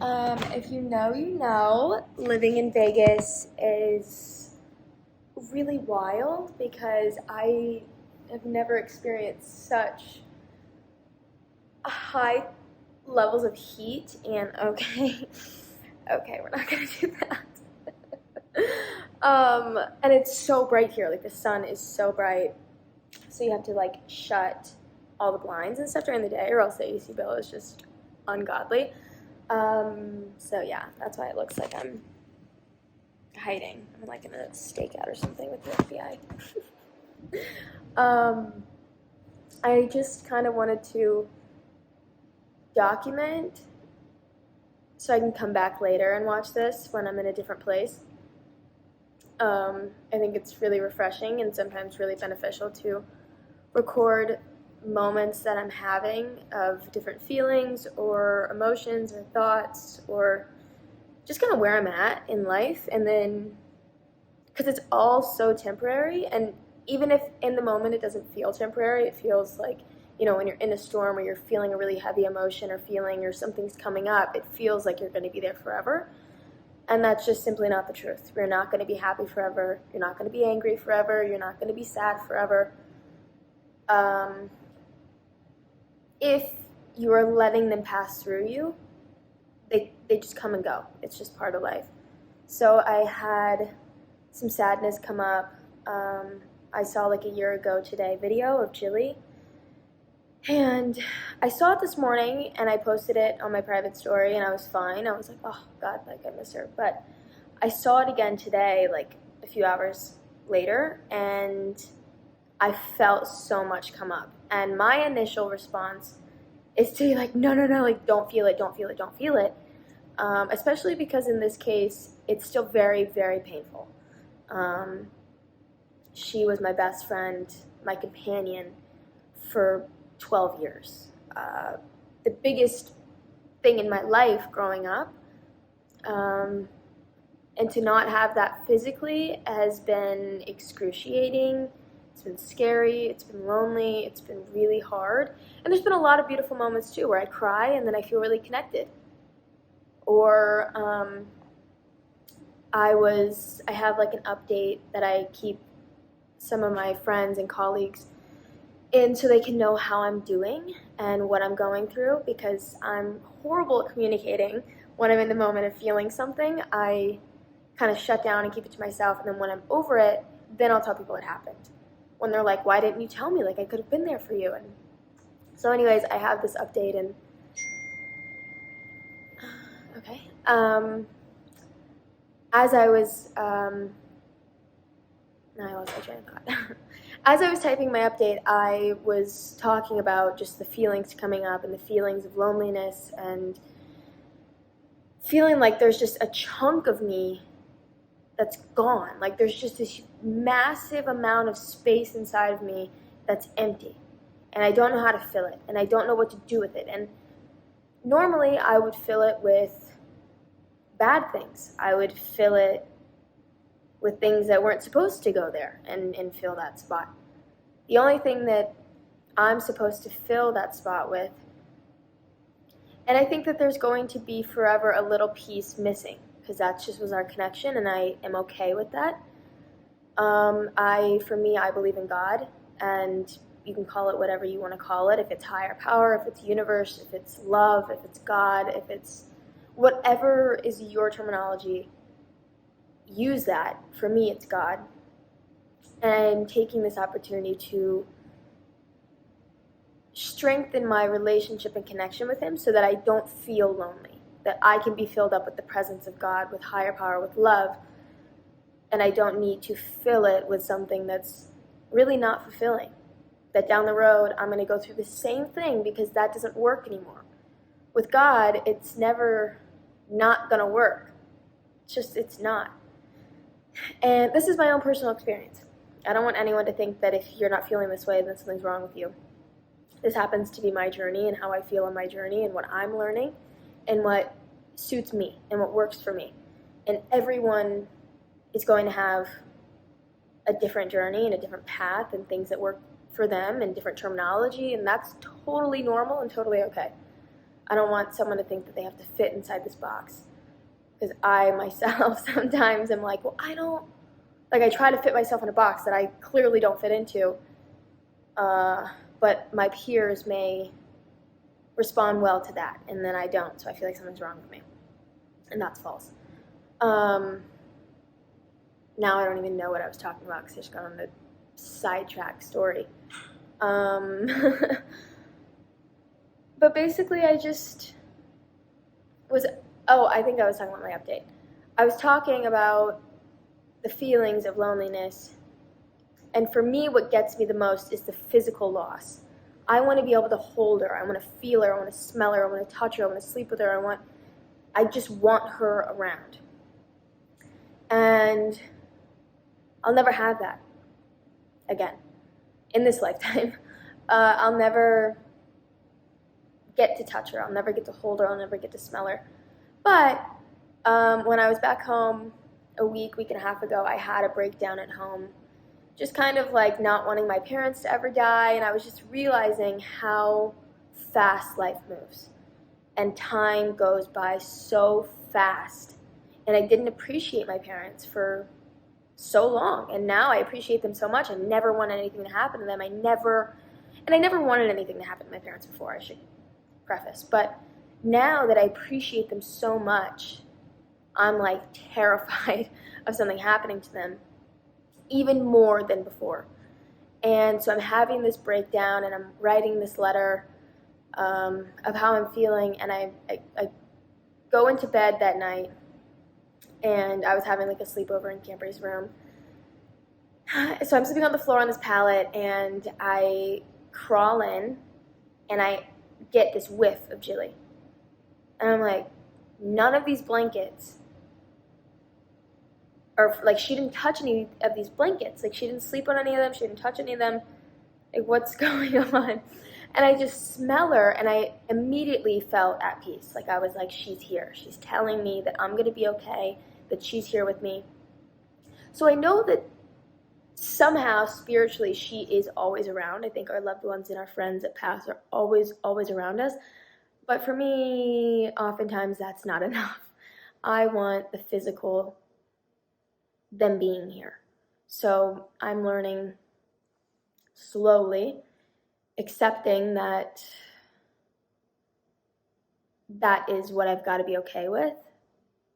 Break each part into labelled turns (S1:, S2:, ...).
S1: If you know, you know, living in Vegas is really wild because I have never experienced such high levels of heat. And okay, okay, we're not gonna do that. And it's so bright here. Like the sun is so bright, so you have to like shut all the blinds and stuff during the day, or else the AC bill is just ungodly. So yeah, that's why it looks like I'm hiding. I'm like in a stakeout or something with the FBI. um, I just kind of wanted to document so I can come back later and watch this when I'm in a different place. I think it's really refreshing and sometimes really beneficial to record moments that I'm having of different feelings or emotions or thoughts or just kind of where I'm at in life. And then, because it's all so temporary, and even if in the moment it doesn't feel temporary, it feels like, when you're in a storm or you're feeling a really heavy emotion or feeling or something's coming up, it feels like you're going to be there forever. And that's just simply not the truth. You're not going to be happy forever. You're not going to be angry forever. You're not going to be sad forever. If you are letting them pass through you, they just come and go. It's just part of life. So I had some sadness come up. I saw like a year ago today video of Jilly, and I saw it this morning and I posted it on my private story and I was fine. I was like, oh God, like I miss her. But I saw it again today, like a few hours later, and I felt so much come up. And my initial response is to be like, no, no, no, like don't feel it, don't feel it, don't feel it. Especially because in this case, it's still very, very painful. She was my best friend, my companion for 12 years. The biggest thing in my life growing up. And to not have that physically has been excruciating. It's been scary, it's been lonely, it's been really hard. And there's been a lot of beautiful moments too where I cry and then I feel really connected. Or I have like an update that I keep some of my friends and colleagues in so they can know how I'm doing and what I'm going through, because I'm horrible at communicating when I'm in the moment of feeling something. I kind of shut down and keep it to myself, and then when I'm over it, then I'll tell people it happened. When they're like, why didn't you tell me? Like, I could have been there for you. And so anyways, I have this update, and okay. As I was, now I lost my train of thought. As I was typing my update, I was talking about just the feelings coming up and the feelings of loneliness and feeling like there's just a chunk of me that's gone. Like there's just this massive amount of space inside of me that's empty. And I don't know how to fill it. And I don't know what to do with it. And normally I would fill it with bad things. I would fill it with things that weren't supposed to go there and fill that spot. The only thing that I'm supposed to fill that spot with, and I think that there's going to be forever a little piece missing, because that just was our connection, and I am okay with that. For me, I believe in God, and you can call it whatever you want to call it. If it's higher power, if it's universe, if it's love, if it's God, if it's whatever is your terminology, use that. For me, it's God. And taking this opportunity to strengthen my relationship and connection with Him so that I don't feel lonely, that I can be filled up with the presence of God, with higher power, with love, and I don't need to fill it with something that's really not fulfilling. That down the road, I'm going to go through the same thing because that doesn't work anymore. With God, it's never not going to work. It's not. And this is my own personal experience. I don't want anyone to think that if you're not feeling this way, then something's wrong with you. This happens to be my journey and how I feel on my journey and what I'm learning and what suits me and what works for me. And everyone is going to have a different journey and a different path and things that work for them and different terminology, and that's totally normal and totally okay. I don't want someone to think that they have to fit inside this box. Because I myself sometimes am like, well, I try to fit myself in a box that I clearly don't fit into, but my peers may respond well to that, and then I don't, so I feel like something's wrong with me, and that's false. Now I don't even know what I was talking about because I just got on the sidetrack story. But basically I just was, I think I was talking about my update. I was talking about the feelings of loneliness, and for me what gets me the most is the physical loss. I want to be able to hold her, I want to feel her, I want to smell her, I want to touch her, I want to sleep with her, I just want her around. And I'll never have that again in this lifetime. I'll never get to touch her, I'll never get to hold her, I'll never get to smell her. But when I was back home a week and a half ago, I had a breakdown at home, just kind of like not wanting my parents to ever die, and I was just realizing how fast life moves, and time goes by so fast, and I didn't appreciate my parents for so long, and now I appreciate them so much. I never want anything to happen to them. I never wanted anything to happen to my parents before, I should preface, but now that I appreciate them so much, I'm like terrified of something happening to them, even more than before. And so I'm having this breakdown, and I'm writing this letter of how I'm feeling, and I go into bed that night, and I was having like a sleepover in Camber's room. So I'm sleeping on the floor on this pallet, and I crawl in, and I get this whiff of Jilly. And I'm like, none of these blankets, or like she didn't touch any of these blankets. Like she didn't sleep on any of them, she didn't touch any of them. Like what's going on? And I just smell her, and I immediately felt at peace. Like I was like, she's here. She's telling me that I'm gonna be okay, that she's here with me. So I know that somehow spiritually she is always around. I think our loved ones and our friends that pass are always around us. But for me, oftentimes that's not enough. I want the physical, them being here. So I'm learning slowly, accepting that that is what I've got to be okay with,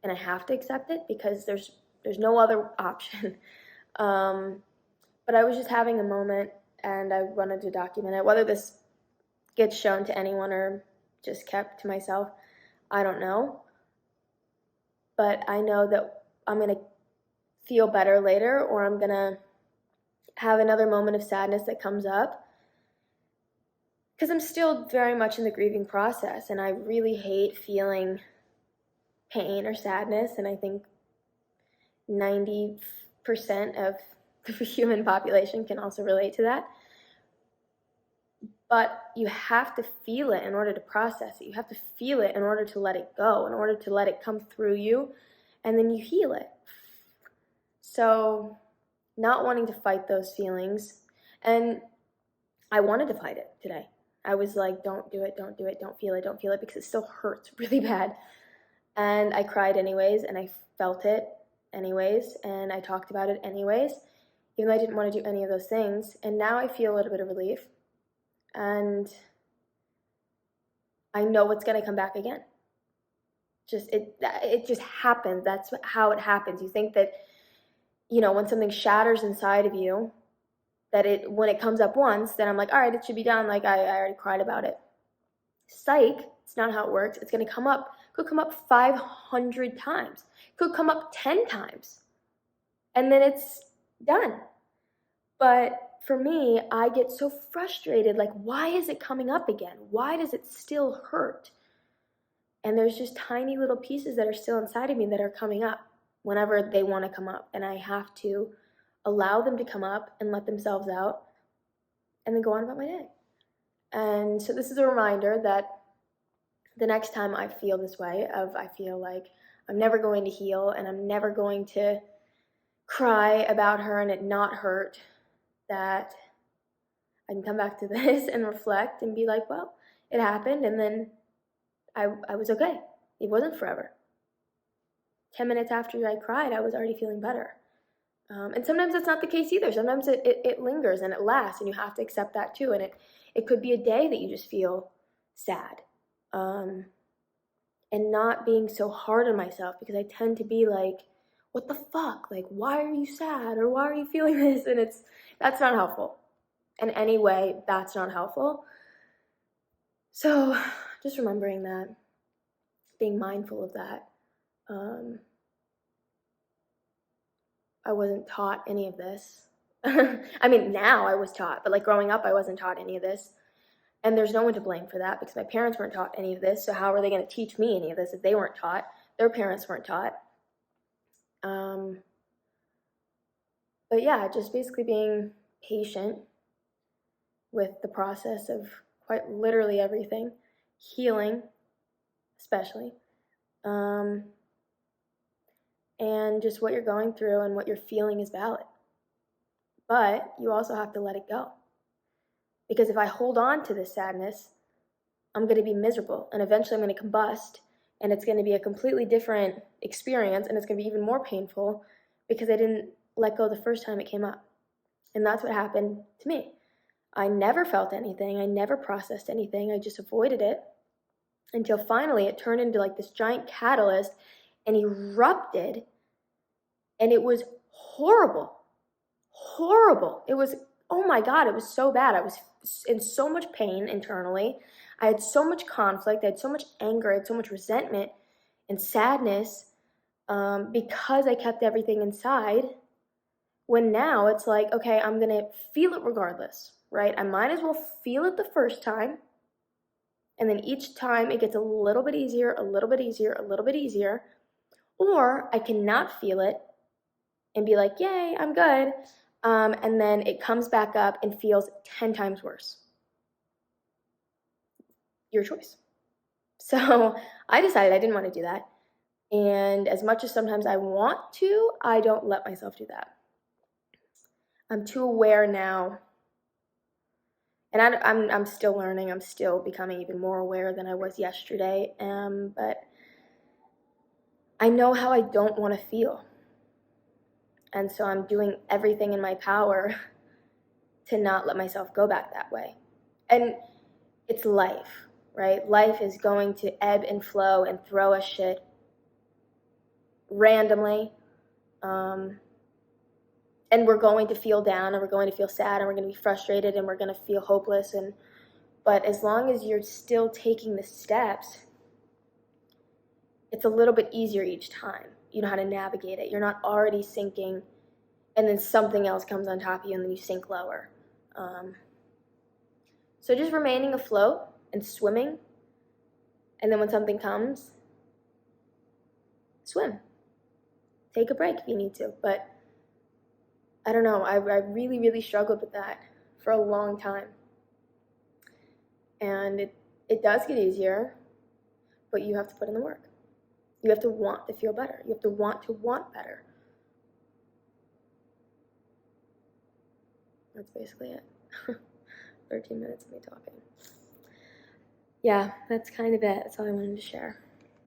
S1: and I have to accept it because there's no other option. But I was just having a moment, and I wanted to document it. Whether this gets shown to anyone or just kept to myself, I don't know. But I know that I'm going to feel better later, or I'm going to have another moment of sadness that comes up, because I'm still very much in the grieving process, and I really hate feeling pain or sadness, and I think 90% of the human population can also relate to that. But you have to feel it in order to process it. You have to feel it in order to let it go, in order to let it come through you, and then you heal it. So, not wanting to fight those feelings, and I wanted to fight it today. I was like, don't do it, don't feel it, because it still hurts really bad. And I cried anyways, and I felt it anyways, and I talked about it anyways, even though I didn't want to do any of those things. And now I feel a little bit of relief, and I know it's going to come back again. It just happens. That's how it happens. You think that, when something shatters inside of you, that when it comes up once, then I'm like, all right, it should be done. Like I already cried about it. Psych, it's not how it works. It's going to come up. Could come up 500 times. Could come up 10 times. And then it's done. But for me, I get so frustrated. Like, why is it coming up again? Why does it still hurt? And there's just tiny little pieces that are still inside of me that are coming up whenever they want to come up. And I have to allow them to come up and let themselves out, and then go on about my day. And so this is a reminder that the next time I feel this way, I feel like I'm never going to heal, and I'm never going to cry about her and it not hurt, that I can come back to this and reflect and be like, well, it happened, and then I was okay. It wasn't forever. 10 minutes after I cried, I was already feeling better. And sometimes that's not the case either. Sometimes it lingers and it lasts, and you have to accept that too. And it could be a day that you just feel sad. And not being so hard on myself, because I tend to be like, what the fuck? Like, why are you sad? Or why are you feeling this? And that's not helpful. In any way, that's not helpful. So just remembering that, being mindful of that. I wasn't taught any of this. I mean, now I was taught, but like growing up, I wasn't taught any of this. And there's no one to blame for that, because my parents weren't taught any of this. So how are they going to teach me any of this if they weren't taught? Their parents weren't taught. But yeah, just basically being patient with the process of quite literally everything, healing, especially, and just what you're going through and what you're feeling is valid. But you also have to let it go. Because if I hold on to this sadness, I'm going to be miserable, and eventually I'm going to combust, and it's going to be a completely different experience, and it's going to be even more painful because I didn't let go the first time it came up. And that's what happened to me. I never felt anything. I never processed anything. I just avoided it until finally it turned into like this giant catalyst and erupted, and it was horrible. Horrible. It was, oh my God, it was so bad. I was in so much pain internally. I had so much conflict. I had so much anger. I had so much resentment and sadness because I kept everything inside. When now it's like, okay, I'm going to feel it regardless, right? I might as well feel it the first time. And then each time it gets a little bit easier, a little bit easier, a little bit easier. Or I cannot feel it and be like, yay, I'm good. And then it comes back up and feels 10 times worse. Your choice. So I decided I didn't want to do that. And as much as sometimes I want to, I don't let myself do that. I'm too aware now. And I'm still learning. I'm still becoming even more aware than I was yesterday. But I know how I don't want to feel. And so I'm doing everything in my power to not let myself go back that way. And it's life, right? Life is going to ebb and flow and throw us shit randomly. And we're going to feel down, and we're going to feel sad, and we're going to be frustrated, and we're going to feel hopeless. But as long as you're still taking the steps, it's a little bit easier each time. You know how to navigate it. You're not already sinking, and then something else comes on top of you, and then you sink lower. So just remaining afloat and swimming, and then when something comes, swim. Take a break if you need to, but I don't know, I really, really struggled with that for a long time. And it does get easier, but you have to put in the work. You have to want to feel better. You have to want better. That's basically it. 13 minutes of me talking. Yeah, that's kind of it. That's all I wanted to share.